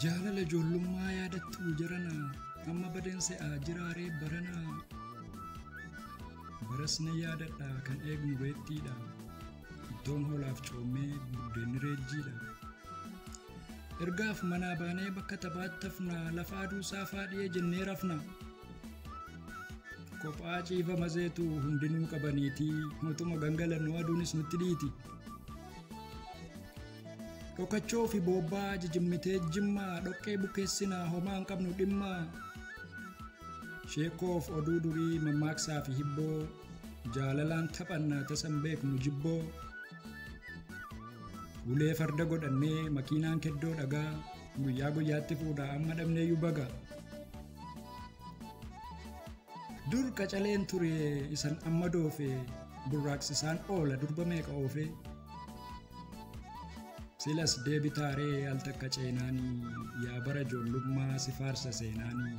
Jaalala ijoollummaa yaadattuu jirana amma badeense ajiraaree barana barasne yaadadha kan eegnu beettiidha iddoon holaaf coomee buddeenni reejjiidha ergaaf manaa baanee bakka taphattafna lafa aduu saafaa dhiyee jennee rafna kophaa ciifa mazeetu hundinuu qabaniitii mutuma gangalannu aduunis nutti dhiiti Dhokachoo fi bobbaa jijimmitee jimmaa dhoqqee bukeessinaa homaa hin qabnu dhimmaa sheekoof oduu durii mammaaksaa fi hibboo jaalalaan taphannaa tasan beeknu jibboo ulee farda godhannee makiinaan keddoo dhagaa guyyaa guyyaatti fuudhaa amma dhabneeyyuu baga dur qacaleen ture isan amma doofe burraaqsisaan oola durba meeqa oofe Silas deebitaaree al takka ceenaanii yaa bara ijoollummaa si faarsa seenaanii